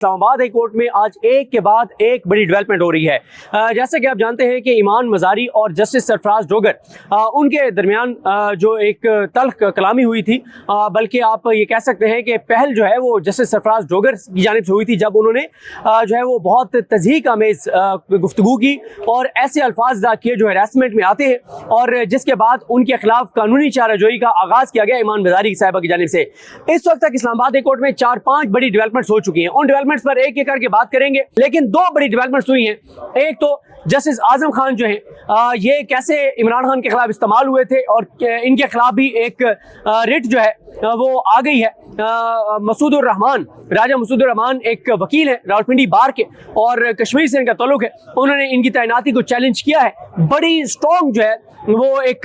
Islamabad high court में आज एक के बाद एक बड़ी डेवलपमेंट हो रही है। जैसे कि आप जानते हैं कि ईमान मजारी और जस्टिस सरफराज डोगर उनके दरमियान जो एक तल्ख कलामी हुई थी, बल्कि आप ये कह सकते हैं कि पहल जो है वो जस्टिस सरफराज डोगर की जानिब से हुई थी, जब उन्होंने जो है वो बहुत तज़हीक आमेज़ गुफ्तगू की और ऐसे अल्फाज अदा किए जो हरासमेंट में आते हैं, और जिसके बाद उनके खिलाफ कानूनी चाराजोई का आगाज़ किया गया ईमान मजारी साहिबा की जानिब से। इस वक्त तक इस्लामाबाद हाई कोर्ट में 4-5 बड़ी डेवलपमेंट्स हो चुकी हैं। उन डेवलपमेंट्स पर एक एक करके बात करेंगे, लेकिन दो बड़ी डेवलपमेंट्स हुई हैं। एक तो जस्टिस आजम खान जो है ये कैसे इमरान खान के खिलाफ इस्तेमाल हुए थे और इनके खिलाफ भी एक रिट जो है वो आ गई है। मसूदुर रहमान, राजा मसूदुर रहमान एक वकील है रावलपिंडी बार के और कश्मीर से इनका ताल्लुक है। उन्होंने इनकी तैनाती को चैलेंज किया है। बड़ी स्ट्रॉन्ग जो है वो एक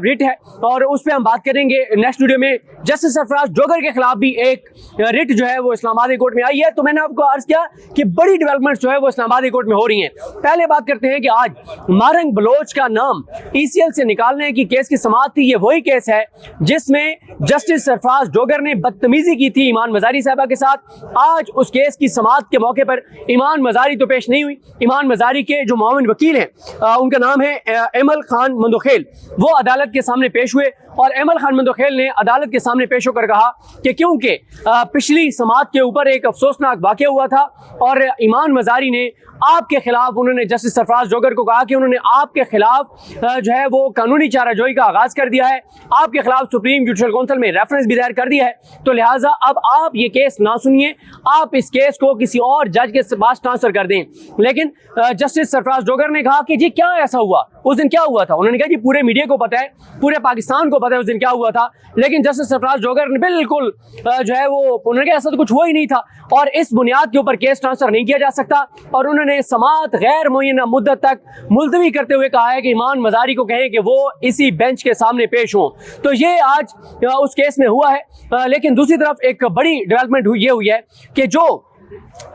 रिट है और उस पर हम बात करेंगे नेक्स्ट वीडियो में। जस्टिस सरफराज डोगर के खिलाफ भी एक रिट जो है वो इस्लामाबाद हाई कोर्ट में आई है। तो मैंने आपको अर्ज किया कि बड़ी डेवलपमेंट्स जो है वो इस्लामाबाद हाई कोर्ट में हो रही हैं। पहले बात करते हैं कि आज मारंग बलोच का नाम ECL से निकालने की केस की समाअत थी। ये वही केस है जिसमें जस्टिस सरफराज डोगर ने बदतमीजी की थी ईमान मजारी साहबा के साथ। आज उस केस की समाअत के मौके पर ईमान मजारी तो पेश नहीं हुई। ईमान मजारी के जो मामून वकील हैं उनका नाम है एमल खान मंदोखेल, वो अदालत के सामने पेश हुए और एमल खान मंदोखेल ने अदालत के सामने पेश होकर कहा कि क्योंकि पिछली समाअत के ऊपर एक अफसोसनाक वाक़या हुआ था और ईमान मजारी ने आपके खिलाफ, उन्होंने जस्टिस सरफराज डोगर को कहा कि उन्होंने आपके खिलाफ जो है वो कानूनी चाराजोई का आगाज कर दिया है, आपके खिलाफ सुप्रीम जुडिशल काउंसिल में रेफरेंस भी दायर कर दिया है, तो लिहाजा अब आप ये केस ना सुनिए, आप इस केस को किसी और जज के पास ट्रांसफर कर दें। लेकिन जस्टिस सरफराज डोगर ने कहा कि जी क्या ऐसा हुआ, उस दिन क्या हुआ था। उन्होंने कहा जी पूरे मीडिया को पता है, पूरे पाकिस्तान को पता है उस दिन क्या हुआ था। लेकिन जस्टिस सरफराज डोगर ने बिल्कुल जो है वो उन्होंने कहा ऐसा तो कुछ हुआ ही नहीं था और इस बुनियाद के ऊपर केस ट्रांसफर नहीं किया जा सकता। और उन्होंने समाअत गैर मुय्यना मुद्दत तक मुलतवी करते हुए कहा है कि ईमान मजारी को कहें कि वो इसी बेंच के सामने पेश हों। तो ये आज उस केस में हुआ है। लेकिन दूसरी तरफ एक बड़ी डेवलपमेंट हुई है कि जो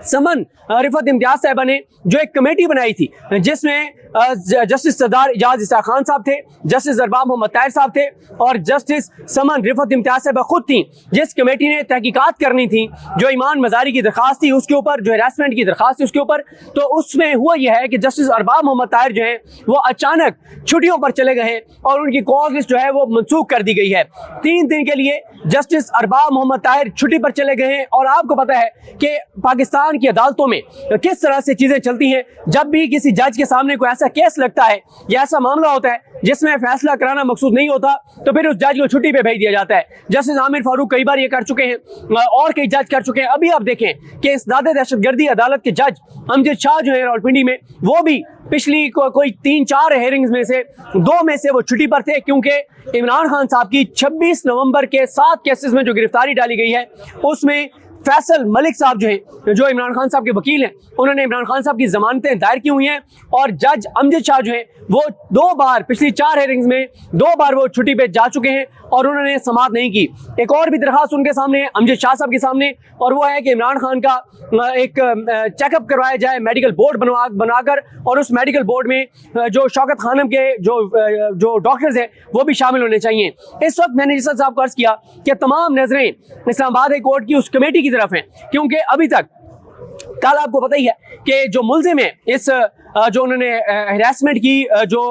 समन रिफत इम्तियाज साहबा ने जो एक कमेटी बनाई थी जिसमें जस्टिस सरदार इजाज इसाक खान साहब थे, जस्टिस अरबाब मोहम्मद ताहिर साहब थे और जस्टिस समन रिफत इम्तियाज साहबा खुद थी, जिस कमेटी ने तहकीकात करनी थी जो ईमान मजारी की दरखास्त थी उसके ऊपर, जो हरासमेंट की दरखास्त थी उसके ऊपर। तो उसमें हुआ यह है कि जस्टिस अरबाब मोहम्मद ताहिर जो है वो अचानक छुट्टियों पर चले गए हैं और उनकी कॉज लिस्ट जो है वो मनसूख कर दी गई है। 3 दिन के लिए जस्टिस अरबाब मोहम्मद ताहिर छुट्टी पर चले गए हैं। और आपको पता है कि पाकिस्तान की अदालतों में किस तरह से चीजें चलती हैं। जब भी किसी जज के सामने कोई ऐसा केस लगता है या ऐसा मामला होता है जिसमें फैसला कराना मकसूद नहीं होता, तो फिर उस जज को छुट्टी पे भेज दिया जाता है। जस्टिस आमिर फारूक कई बार ये कर चुके हैं और कई जज कर चुके हैं। अभी आप देखें कि इसदाद दहशतगर्दी अदालत के जज अमजद शाह जो है रावलपिंडी में, वो भी पिछली कोई 3-4 हेयरिंग्स में से 2 में से वो छुट्टी पर थे, क्योंकि इमरान खान साहब की 26 नवंबर के 7 केसेस में जो गिरफ्तारी डाली गई है उसमें फैसल मलिक साहब जो है, जो इमरान खान साहब के वकील हैं, उन्होंने इमरान खान साहब की जमानतें दायर की हुई हैं और जज अमजद शाह जो है वो 2 बार पिछली 4 हेयरिंग्स में 2 बार वो छुट्टी पे जा चुके हैं और उन्होंने समाअत नहीं की। एक और भी दरखास्त उनके सामने है, अमजद शाह साहब के सामने, और वो है कि इमरान खान का एक चेकअप करवाया जाए मेडिकल बोर्ड बनाकर, और उस मेडिकल बोर्ड में जो शौकत खानम के जो डॉक्टर्स हैं वो भी शामिल होने चाहिए। इस वक्त मैंने जैसा साहब को अर्ज किया कि तमाम नजरें इस्लामाबाद हाई कोर्ट की उस कमेटी की तरफ हैं, क्योंकि अभी तक कल आपको पता ही है कि जो मुल्जिम है इस जो उन्होंने हरासमेंट की जो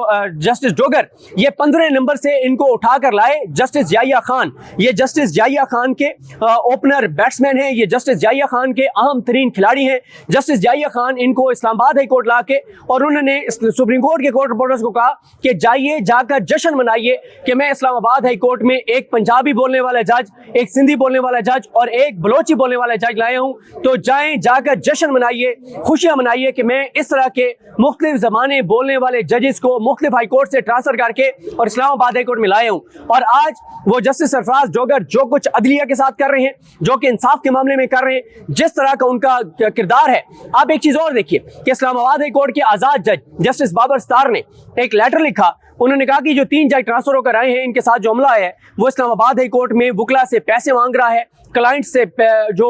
जस्टिस डोगर, ये 15 नंबर से इनको उठाकर लाए जस्टिस जाहिया खान। ये जस्टिस जाहिया खान के ओपनर बैट्समैन हैं, ये जस्टिस जाहिया खान के अहम तरीन खिलाड़ी हैं। जस्टिस जाहिया खान इनको इस्लामाबाद हाई कोर्ट ला के और उन्होंने सुप्रीम कोर्ट के कोर्ट रिपोर्टर्स को कहा कि जाइए जाकर जश्न मनाइए कि मैं इस्लामाबाद हाई कोर्ट में एक पंजाबी बोलने वाला जज, एक सिंधी बोलने वाला जज और एक बलोची बोलने वाला जज लाया हूँ। तो जाएं जाकर जश्न मनाइए, खुशियां मनाइए कि मैं इस तरह के मुख्तलिफ ज़बानें बोलने वाले जजेस को मुख्तलिफ हाई कोर्ट से ट्रांसफर करके और इस्लामाबाद हाई कोर्ट में लाए हूँ। और आज वो जस्टिस सरफराज डोगर जो कुछ अदलिया के साथ कर रहे हैं, जो कि इंसाफ के मामले में कर रहे हैं, जिस तरह का उनका किरदार है। आप एक चीज और देखिए कि इस्लामाबाद हाई कोर्ट के आजाद जज जस्टिस बाबर स्तार ने एक लेटर लिखा। उन्होंने कहा कि जो 3 जज ट्रांसफर होकर आए हैं, इनके साथ जो हमला है वो इस्लामाबाद हाई कोर्ट में वुकला से पैसे मांग रहा है, क्लाइंट से जो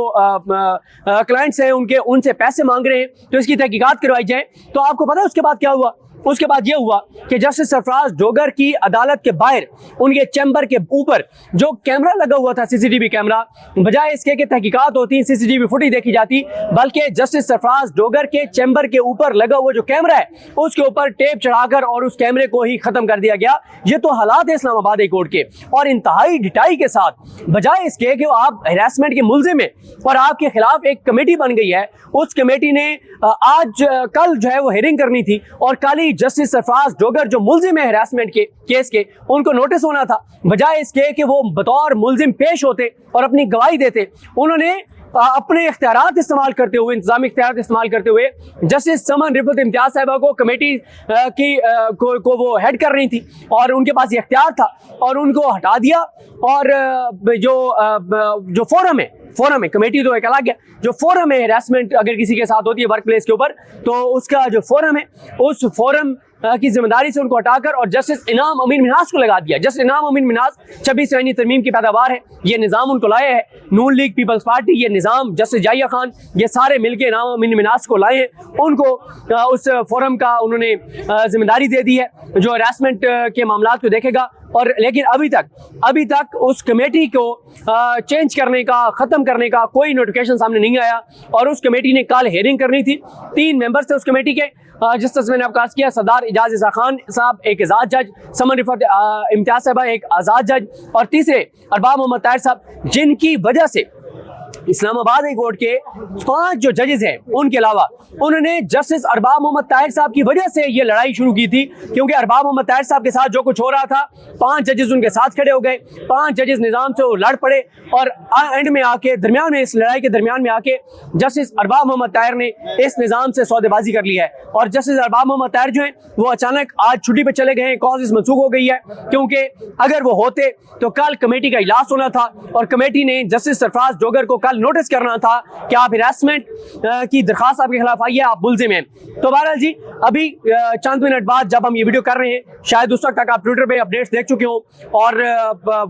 क्लाइंट्स हैं उनसे पैसे मांग रहे हैं, तो इसकी तहकीकात करवाई जाए। तो आपको पता है उसके बाद क्या हुआ उसके बाद ये हुआ कि जस्टिस सरफराज डोगर की अदालत के बाहर उनके चैम्बर के ऊपर जो कैमरा लगा हुआ था, सीसीटीवी कैमरा, बजाय इसके कि तहकीकात होती, सीसीटीवी फुटेज देखी जाती, बल्कि जस्टिस सरफराज डोगर के चैम्बर के ऊपर लगा हुआ जो कैमरा है उसके ऊपर टेप चढ़ाकर और उस कैमरे को ही खत्म कर दिया गया। ये तो हालात है इस्लामाबाद हाई कोर्ट के, और इंतहाई डिटाई के साथ, बजाय इसके कि आप हैरेसमेंट के मुल्जिम में और आपके खिलाफ एक कमेटी बन गई है, उस कमेटी ने कल जो है वो हेयरिंग करनी थी और कल ही जस्टिस सरफराज डोगर जो मुल्जिम है हैरेसमेंट के केस के, उनको नोटिस होना था। बजाय इसके कि वो बतौर मुल्जिम पेश होते और अपनी गवाही देते, उन्होंने अपने इख्तियारात इस्तेमाल करते हुए, इंतजामी इख्तियारात इस्तेमाल करते हुए जस्टिस समन रिफत इम्तियाज साहिबा को कमेटी को वो हेड कर रही थी और उनके पास ये इख्तियार था और उनको हटा दिया। और जो फोरम है कमेटी तो एक अलग है, जो फोरम है हैरेसमेंट अगर किसी के साथ होती है वर्क प्लेस के ऊपर, तो उसका जो फोरम है उस फोरम की जिम्मेदारी से उनको हटाकर और जस्टिस इनाम अमीन मिन्हाज को लगा दिया। जस्टिस इनाम अमीन मिन्हाज 26 आईनी तरमीम की पैदावार है, ये निज़ाम उनको लाया है। नून लीग, पीपल्स पार्टी, ये निज़ाम, जस्टिस जाहिया खान, ये सारे मिलकर इनाम अमीन मिन्हाज को लाए हैं। उनको उस फोरम का उन्होंने जिम्मेदारी दे दी है जो हैरेसमेंट के मामलात को देखेगा। और लेकिन अभी तक उस कमेटी को चेंज करने का, ख़त्म करने का कोई नोटिफिकेशन सामने नहीं आया। और उस कमेटी ने कल हेयरिंग करनी थी, 3 मेंबर्स थे उस कमेटी के, जिस तरह मैंने आपको अर्ज किया, सरदार एजाज इसा खान साहब एक आज़ाद जज, समन रिफत इम्तियाज साहबा एक आज़ाद जज, और तीसरे अरबाब मोहम्मद ताहिर साहब, जिनकी वजह से इस्लामाबाद हाई कोर्ट के 5 जो जजेस हैं उनके अलावा उन्होंने जस्टिस अरबाब मोहम्मद ताहिर साहब की वजह से ये लड़ाई शुरू की थी, क्योंकि अरबाब मोहम्मद ताहिर साहब के साथ जो कुछ हो रहा था, 5 जजेस उनके साथ खड़े हो गए, 5 जजेस निज़ाम से वो लड़ पड़े और एंड में आके, दरमियान में, इस लड़ाई के दरमियान में आके जस्टिस अरबाब मोहम्मद ताहिर ने इस निज़ाम से सौदेबाजी कर ली है। और जस्टिस अरबाब मोहम्मद ताहिर जो हैं वो अचानक आज छुट्टी पर चले गए हैं, कॉज मंसूख हो गई है, क्योंकि अगर वो होते तो कल कमेटी का इजलास होना था और कमेटी ने जस्टिस सरफराज डोगर को कल नोटिस करना था कि आप हैरेसमेंट की दरखास्त आपके खिलाफ आई है, आप मुल्जिम हैं। तो बहरहाल जी, अभी चंद मिनट बाद जब हम ये वीडियो कर रहे हैं, शायद उस वक्त तक आप ट्विटर पे अपडेट्स देख चुके हो, और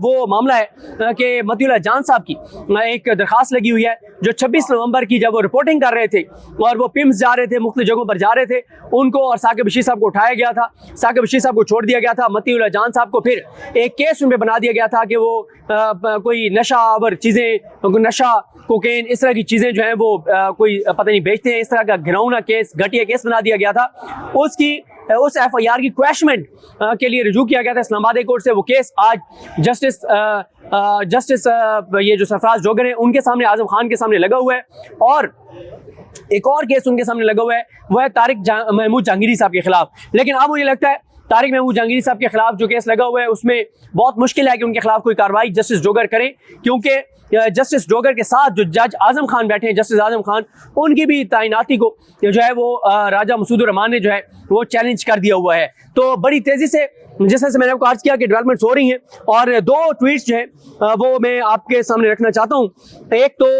वो मामला है कि मतीउल्लाह जान साहब की एक दरखास्त लगी हुई है जो 26 नवंबर की, जब वो रिपोर्टिंग कर रहे थे और वो पिम्स जा रहे थे, मुख्तलिफ जगहों पर जा रहे थे, उनको और साकिब बशीर साहब को उठाया गया था, साकिब बशीर साहब को छोड़ दिया गया था, मतीउल्लाह जान साहब को फिर एक केस उनमें बना दिया गया था कि वो कोई नशावर चीज़ें, नशा, कोकेन, इस तरह की चीज़ें जो हैं वो कोई पता नहीं बेचते हैं, इस तरह का घिनौना केस, घटिया केस बना दिया गया था। उस FIR की क्वैशमेंट के लिए रुजू किया गया था इस्लामाबाद हाई कोर्ट से। वो केस आज जस्टिस ये जो सरफराज डोगर हैं उनके सामने, आजम खान के सामने लगा हुआ है, और एक और केस उनके सामने लगा हुआ है, वह है तारिक महमूद जहांगीरी साहब के खिलाफ। लेकिन अब मुझे लगता है तारिक महमूद जहांगीरी साहब के खिलाफ जो केस लगा हुआ है उसमें बहुत मुश्किल है कि उनके खिलाफ कोई कार्रवाई जस्टिस डोगर करें, क्योंकि जस्टिस डोगर के साथ जो जज आजम खान बैठे हैं, जस्टिस आजम खान, उनकी भी तैनाती को जो है वो राजा मसूदुर रहमान ने जो है वो चैलेंज कर दिया हुआ है। तो बड़ी तेज़ी से, जिस तरह से मैंने आपको अर्ज किया कि डेवलपमेंट्स हो रही हैं, और 2 ट्वीट्स जो हैं वो मैं आपके सामने रखना चाहता हूँ। एक तो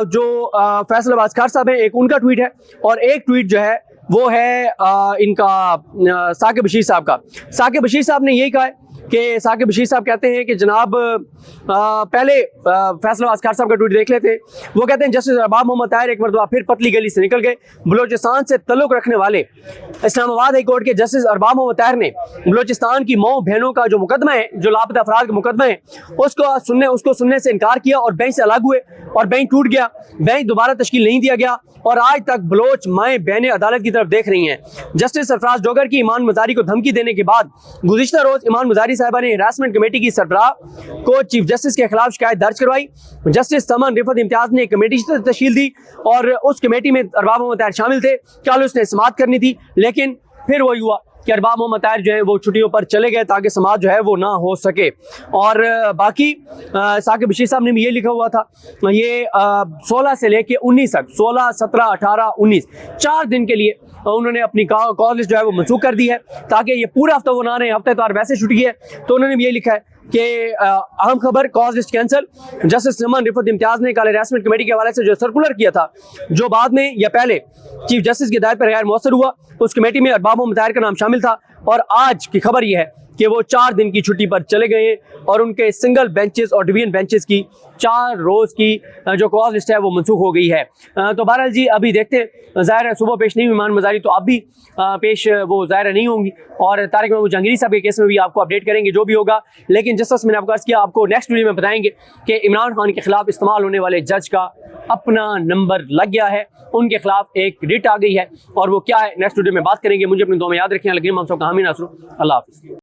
जो फैसल अब्बास खार साहब हैं, एक उनका ट्वीट है, और एक ट्वीट जो है वो है इनका साकिब बशीर साहब का। साकिब बशीर साहब ने यही कहा है कि साकिब बशीर साहब कहते हैं कि जनाब, पहले फैसल अब्बास खार साहब का ट्वीट देख लेते। वो कहते हैं जस्टिस अरबाब मोहम्मद ताहिर एक मरतबा फिर पतली गली से निकल गए। बलोचिस्तान से तल्लुक़ रखने वाले इस्लामाबाद हाई कोर्ट के जस्टिस अरबाब मोहम्मद ताहिर ने बलोचिस्तान की मऊ बहनों का जो मुकदमा है, जो लापता अफराद का मुकदमा है, उसको सुनने से इनकार किया और बेंच से अलग हुए और बेंच टूट गया। बेंच दोबारा तश्कील नहीं दिया गया और आज तक बलोच माएँ बहनें अदालत की तरफ देख रही हैं। जस्टिस सरफराज डोगर की ईमान मजारी को धमकी देने के बाद गुज़िश्ता रोज़ ईमान मजारी साहिबा ने हैरेसमेंट कमेटी की सरबराह को चीफ जस्टिस के खिलाफ शिकायत दर्ज करवाई। जस्टिस समन रिफत इम्तियाज ने एक कमेटी तश्कील दी और उस कमेटी में अरबाब मोहम्मद ताहिर शामिल थे। कल उसने समाअत करनी थी, लेकिन फिर वही हुआ कि अरबाब मोहम्मद ताहिर जो है वो छुट्टियों पर चले गए ताकि समाअत जो है वो ना हो सके। और बाकी साकिब बशीर साहब ने भी ये लिखा हुआ था, ये 16 से लेके 19 तक, 16, 17, 18, 19 4 दिन के लिए उन्होंने अपनी कॉल लिस्ट जो है वो मनसूख कर दी है ताकि ये पूरा हफ्ता वो ना रहे। हफ्ते तो वैसे छुट्टी है, तो उन्होंने भी ये लिखा है कि अहम खबर, कॉज लिस्ट कैंसिल। जस्टिस समन रिफत इम्तियाज ने कल हैरेसमेंट कमेटी के हवाले से जो सर्कुलर किया था, जो बाद में या पहले चीफ जस्टिस की हिदायत पर गैर मौसर हुआ, उस कमेटी में अरबाब मोहम्मद ताहिर का नाम शामिल था। और आज की खबर यह है कि वो 4 दिन की छुट्टी पर चले गए हैं और उनके सिंगल बेंचेस और डिवीजन बेंचेस की 4 रोज़ की जो कॉज लिस्ट है वो मनसूख हो गई है। तो बहरहाल जी अभी देखते हैं, ज़ाहिर है सुबह पेश नहीं हुई ईमान मज़ारी, तो अब भी पेश वो ज़ाहिर नहीं होंगी और तारिक महमूद जहांगीरी साहब के केस में भी आपको अपडेट करेंगे जो भी होगा। लेकिन जिस तरह मैंने आपको अर्ज़ किया, आपको नेक्स्ट वीडियो में बताएंगे कि इमरान खान के खिलाफ इस्तेमाल होने वाले जज का अपना नंबर लग गया है, उनके खिलाफ एक रिट आ गई है और वो क्या है नेक्स्ट वीडियो में बात करेंगे। मुझे अपनी दुआ में याद रखें। लेकिन हम सब कहामी नासरू, अल्लाह हाफ़िज़।